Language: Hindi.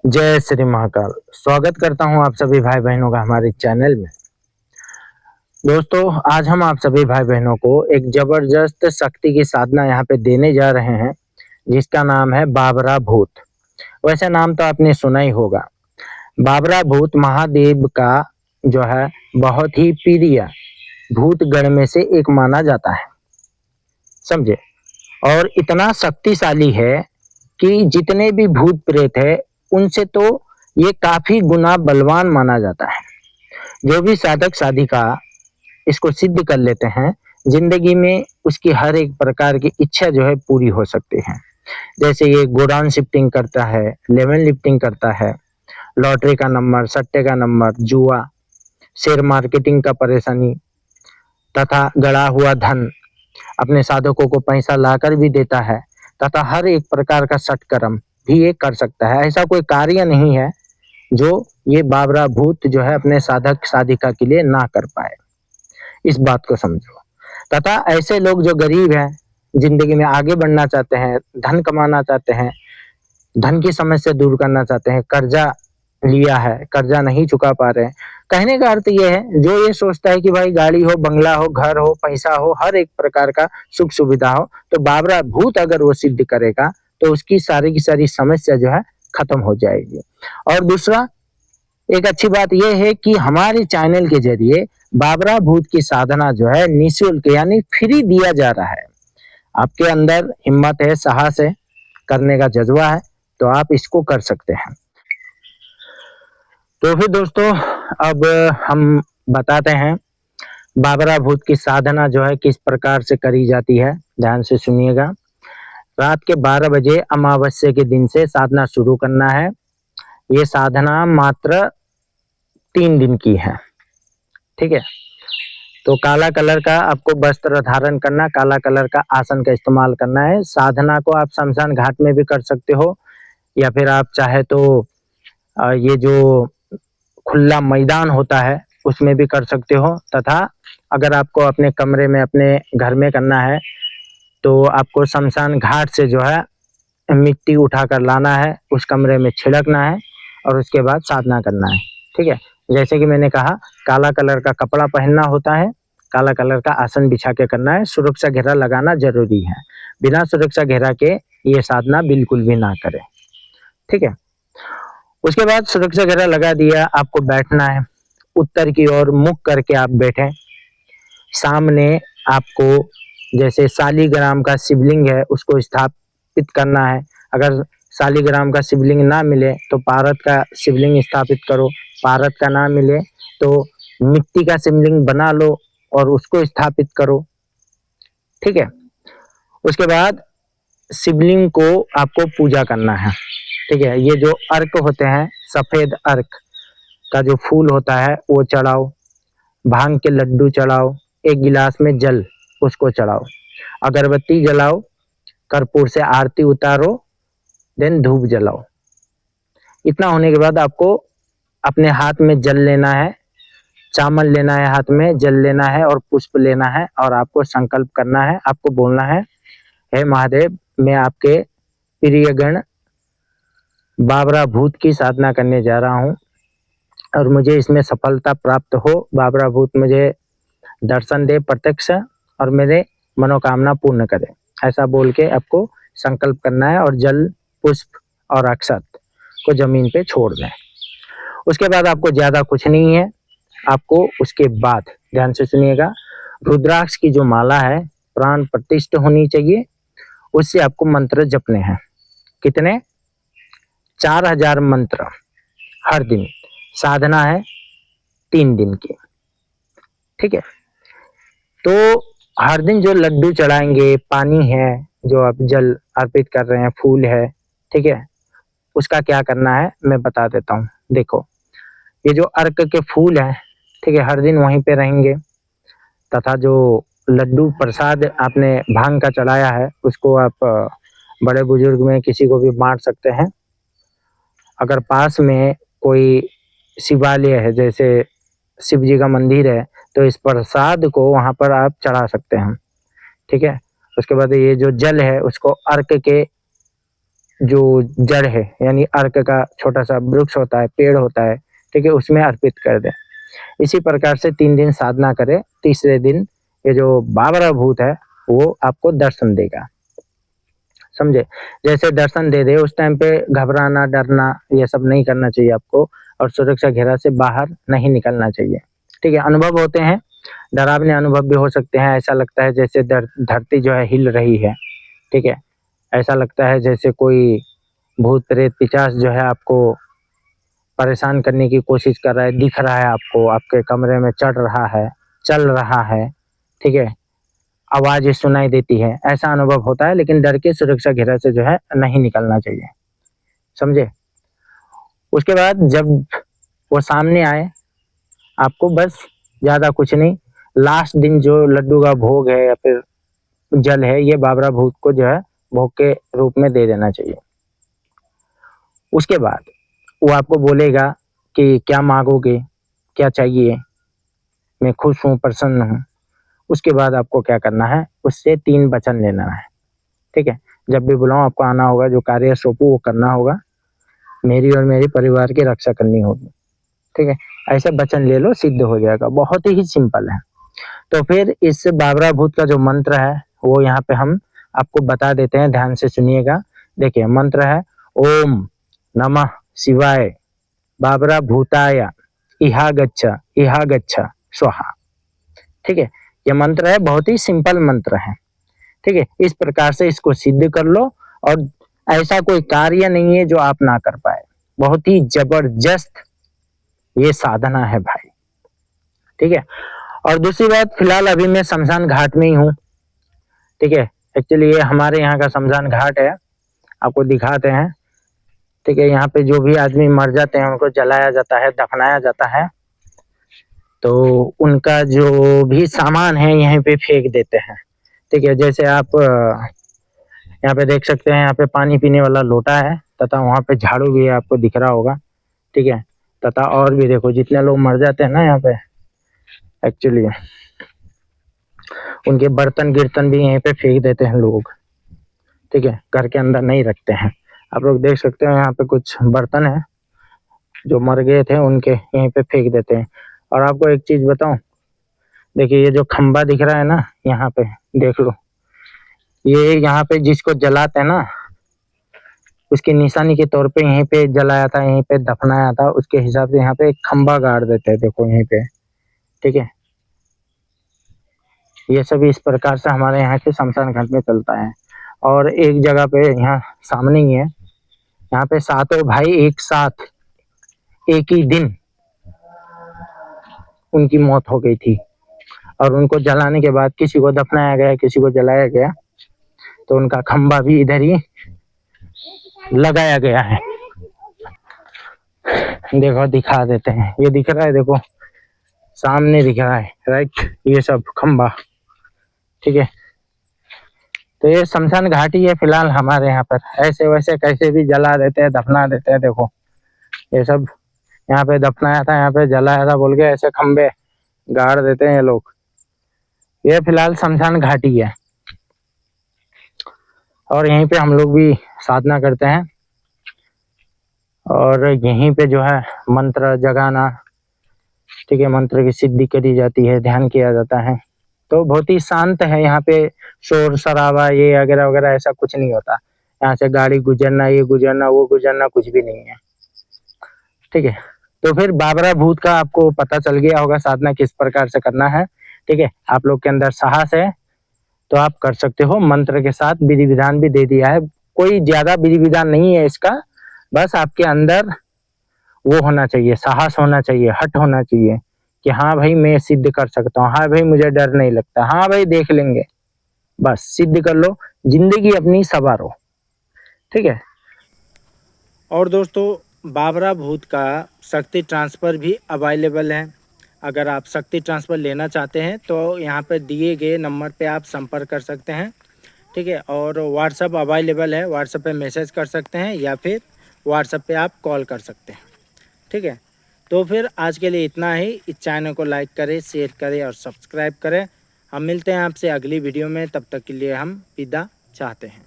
जय श्री महाकाल। स्वागत करता हूं आप सभी भाई बहनों का हमारे चैनल में। दोस्तों, आज हम आप सभी भाई बहनों को एक जबरदस्त शक्ति की साधना यहाँ पे देने जा रहे हैं, जिसका नाम है बाबरा भूत। वैसे नाम तो आपने सुना ही होगा। बाबरा भूत महादेव का जो है बहुत ही प्रिय भूत गण में से एक माना जाता है, समझे। और इतना शक्तिशाली है कि जितने भी भूत प्रेत है उनसे तो ये काफी गुना बलवान माना जाता है। जो भी साधक साधिका इसको सिद्ध कर लेते हैं, जिंदगी में उसकी हर एक प्रकार की इच्छा जो है पूरी हो सकती है। जैसे ये गोडाउन शिफ्टिंग करता है, लेवल लिफ्टिंग करता है, लॉटरी का नंबर, सट्टे का नंबर, जुआ, शेयर मार्केटिंग का परेशानी तथा गड़ा हुआ धन अपने साधकों को पैसा लाकर भी देता है, तथा हर एक प्रकार का सटकर्म भी ये कर सकता है। ऐसा कोई कार्य नहीं है जो ये बाबरा भूत जो है अपने साधक साधिका के लिए ना कर पाए। इस बात को समझो। तथा ऐसे लोग जो गरीब हैं, जिंदगी में आगे बढ़ना चाहते हैं, धन कमाना चाहते हैं, धन की समस्या दूर करना चाहते हैं, कर्जा लिया है, कर्जा नहीं चुका पा रहे हैं। कहने का अर्थ ये है, जो ये सोचता है कि भाई गाड़ी हो, बंगला हो, घर हो, पैसा हो, हर एक प्रकार का सुख सुविधा हो, तो बाबरा भूत अगर वो सिद्ध करेगा तो उसकी सारी की सारी समस्या जो है खत्म हो जाएगी। और दूसरा, एक अच्छी बात यह है कि हमारे चैनल के जरिए बाबरा भूत की साधना जो है निःशुल्क यानी फ्री दिया जा रहा है। आपके अंदर हिम्मत है, साहस है, करने का जज्बा है, तो आप इसको कर सकते हैं। तो फिर दोस्तों, अब हम बताते हैं बाबरा भूत की साधना जो है किस प्रकार से करी जाती है। ध्यान से सुनिएगा। रात के 12 बजे अमावस्या के दिन से साधना शुरू करना है। ये साधना मात्र 3 दिन की है, ठीक है। तो काला कलर का आपको वस्त्र धारण करना, काला कलर का आसन का इस्तेमाल करना है। साधना को आप शमशान घाट में भी कर सकते हो, या फिर आप चाहे तो ये जो खुला मैदान होता है उसमें भी कर सकते हो। तथा अगर आपको अपने कमरे में, अपने घर में करना है, तो आपको शमशान घाट से जो है मिट्टी उठाकर लाना है, उस कमरे में छिड़कना है और उसके बाद साधना करना है, ठीक है। जैसे कि मैंने कहा, काला कलर का कपड़ा पहनना होता है, काला कलर का आसन बिछा के करना है, सुरक्षा घेरा लगाना जरूरी है। बिना सुरक्षा घेरा के ये साधना बिल्कुल भी ना करें, ठीक है। उसके बाद सुरक्षा घेरा लगा दिया, आपको बैठना है। उत्तर की ओर मुख करके आप बैठें। सामने आपको जैसे शालिग्राम का शिवलिंग है उसको स्थापित करना है। अगर शालिग्राम का शिवलिंग ना मिले तो पारद का शिवलिंग स्थापित करो। पारद का ना मिले तो मिट्टी का शिवलिंग बना लो और उसको स्थापित करो, ठीक है। उसके बाद शिवलिंग को आपको पूजा करना है, ठीक है। ये जो अर्क होते हैं, सफेद अर्क का जो फूल होता है वो चढ़ाओ, भांग के लड्डू चढ़ाओ, एक गिलास में जल उसको चढ़ाओ, अगरबत्ती जलाओ, कर्पूर से आरती उतारो, देन धूप जलाओ। इतना होने के बाद आपको अपने हाथ में जल लेना है, चावल लेना है, हाथ में जल लेना है और पुष्प लेना है, और आपको संकल्प करना है। आपको बोलना है, हे महादेव, मैं आपके प्रिय गण बाबरा भूत की साधना करने जा रहा हूँ और मुझे इसमें सफलता प्राप्त हो। बाबरा भूत मुझे दर्शन दे प्रत्यक्ष और मेरे मनोकामना पूर्ण करे। ऐसा बोल के आपको संकल्प करना है और जल, पुष्प और अक्षत को जमीन पे छोड़ दें। उसके बाद आपको ज्यादा कुछ नहीं है। आपको उसके बाद ध्यान से सुनिएगा, रुद्राक्ष की जो माला है प्राण प्रतिष्ठ होनी चाहिए, उससे आपको मंत्र जपने हैं। कितने? 4000 मंत्र हर दिन। साधना है 3 दिन की, ठीक है। तो हर दिन जो लड्डू चढ़ाएंगे, पानी है जो आप जल अर्पित कर रहे हैं, फूल है, ठीक है, उसका क्या करना है मैं बता देता हूँ। देखो, ये जो अर्क के फूल है, ठीक है, हर दिन वहीं पे रहेंगे। तथा जो लड्डू प्रसाद आपने भांग का चढ़ाया है उसको आप बड़े बुजुर्ग में किसी को भी बांट सकते हैं। अगर पास में कोई शिवालय है, जैसे शिव जी का मंदिर है, तो इस प्रसाद को वहां पर आप चढ़ा सकते हैं, ठीक है। उसके बाद ये जो जल है उसको अर्क के जो जड़ है यानी अर्क का छोटा सा वृक्ष होता है, पेड़ होता है, ठीक है, उसमें अर्पित कर दें। इसी प्रकार से 3 दिन साधना करें। तीसरे दिन ये जो बाबरा भूत है वो आपको दर्शन देगा, समझे। जैसे दर्शन दे दे उस टाइम पे घबराना, डरना ये सब नहीं करना चाहिए आपको, और सुरक्षा घेरा से बाहर नहीं निकलना चाहिए, ठीक है। अनुभव होते हैं, डरावने अनुभव भी हो सकते हैं। ऐसा लगता है जैसे धरती जो है हिल रही है, ठीक है। ऐसा लगता है जैसे कोई भूत प्रेत पिशाच जो है आपको परेशान करने की कोशिश कर रहा है, दिख रहा है आपको, आपके कमरे में चढ़ रहा है, चल रहा है, ठीक है, आवाज़ सुनाई देती है, ऐसा अनुभव होता है। लेकिन डर के सुरक्षा घेरा से जो है नहीं निकलना चाहिए, समझे। उसके बाद जब वो सामने आए, आपको बस ज़्यादा कुछ नहीं, लास्ट दिन जो लड्डू का भोग है या फिर जल है, ये बाबरा भूत को जो है भोग के रूप में दे देना चाहिए। उसके बाद वो आपको बोलेगा कि क्या मांगोगे, क्या चाहिए, मैं खुश हूँ, प्रसन्न हूँ। उसके बाद आपको क्या करना है, उससे 3 वचन लेना है, ठीक है। जब भी बुलाऊं आपको आना होगा, जो कार्य सौंपू वो करना होगा, मेरी और मेरे परिवार की रक्षा करनी होगी, ठीक है। ऐसे वचन ले लो, सिद्ध हो जाएगा, बहुत ही सिंपल है। तो फिर इस बाबरा भूत का जो मंत्र है वो यहाँ पे हम आपको बता देते हैं, ध्यान से सुनिएगा। देखिए मंत्र है ओम नमः शिवाय बाबरा भूताय इहा गच्छ स्वाहा, ठीक है। ये मंत्र है, बहुत ही सिंपल मंत्र है, ठीक है। इस प्रकार से इसको सिद्ध कर लो, और ऐसा कोई कार्य नहीं है जो आप ना कर पाए। बहुत ही जबरदस्त ये साधना है भाई, ठीक है। और दूसरी बात, फिलहाल अभी मैं शमशान घाट में ही हूँ, ठीक है। एक्चुअली ये हमारे यहाँ का शमशान घाट है, आपको दिखाते हैं, ठीक है। यहाँ पे जो भी आदमी मर जाते हैं उनको जलाया जाता है, दफनाया जाता है, तो उनका जो भी सामान है यहीं पे फेंक देते हैं, ठीक है। जैसे आप यहाँ पे देख सकते हैं, यहाँ पे पानी पीने वाला लोटा है, तथा वहाँ पे झाड़ू भी है, आपको दिख रहा होगा, ठीक है। तथा और भी देखो, जितने लोग मर जाते हैं ना यहाँ पे, एक्चुअली उनके बर्तन गिर्तन भी यहीं पे फेंक देते हैं लोग, ठीक है, घर के अंदर नहीं रखते हैं। आप लोग देख सकते हो यहाँ पे कुछ बर्तन है जो मर गए थे, उनके यहीं पे फेंक देते हैं। और आपको एक चीज बताऊं, देखिए ये जो खंबा दिख रहा है ना, यहाँ पे देख लो, ये यहाँ पे जिसको जलाते हैं ना, उसकी निशानी के तौर पे यहीं पे जलाया था, यहीं पे दफनाया था, उसके हिसाब से यहाँ पे एक खंबा गाड़ देते हैं, देखो यहीं पे, ठीक है। ये सब इस प्रकार से हमारे यहाँ के शमशान घाट में चलता है। और एक जगह पे यहाँ सामने ही है, यहाँ पे 7 भाई एक साथ एक ही दिन उनकी मौत हो गई थी, और उनको जलाने के बाद किसी को दफनाया गया, किसी को जलाया गया, तो उनका खंबा भी इधर ही लगाया गया है। देखो दिखा देते हैं, ये दिख रहा है, देखो सामने दिख रहा है, राइट, ये सब खंबा, ठीक है। तो ये शमशान घाटी है फिलहाल हमारे यहाँ पर, ऐसे वैसे कैसे भी जला देते हैं, दफना देते हैं। देखो ये सब यहाँ पे दफनाया था, यहाँ पे जलाया था बोल के ऐसे खंबे गाड़ देते हैं ये लोग। ये फिलहाल शमशान घाटी है, और यहीं पे हम लोग भी साधना करते हैं, और यहीं पे जो है मंत्र जगाना, ठीक है, मंत्र की सिद्धि करी जाती है, ध्यान किया जाता है। तो बहुत ही शांत है यहाँ पे, शोर शराबा ये वगैरह वगैरह ऐसा कुछ नहीं होता। यहाँ से गाड़ी गुजरना, ये गुजरना, वो गुजरना, कुछ भी नहीं है, ठीक है। तो फिर बाबरा भूत का आपको पता चल गया होगा साधना किस प्रकार से करना है, ठीक है। आप लोग के अंदर साहस है तो आप कर सकते हो, मंत्र के साथ विधि विधान भी दे दिया है। कोई ज्यादा विधि विधान नहीं है इसका, बस आपके अंदर वो होना चाहिए, साहस होना चाहिए, हट होना चाहिए कि हाँ भाई मैं सिद्ध कर सकता हूँ, हाँ भाई मुझे डर नहीं लगता, हाँ भाई देख लेंगे, बस सिद्ध कर लो, जिंदगी अपनी सवारो, ठीक है। और दोस्तों बाबरा भूत का शक्ति ट्रांसफ़र भी अवेलेबल है। अगर आप शक्ति ट्रांसफ़र लेना चाहते हैं तो यहाँ पर दिए गए नंबर पे आप संपर्क कर सकते हैं, ठीक है। और व्हाट्सअप अवेलेबल है, व्हाट्सअप पे मैसेज कर सकते हैं या फिर व्हाट्सअप पे आप कॉल कर सकते हैं, ठीक है। तो फिर आज के लिए इतना ही। इस चैनल को लाइक करें, शेयर करें और सब्सक्राइब करें। हम मिलते हैं आपसे अगली वीडियो में, तब तक के लिए हम विदा चाहते हैं।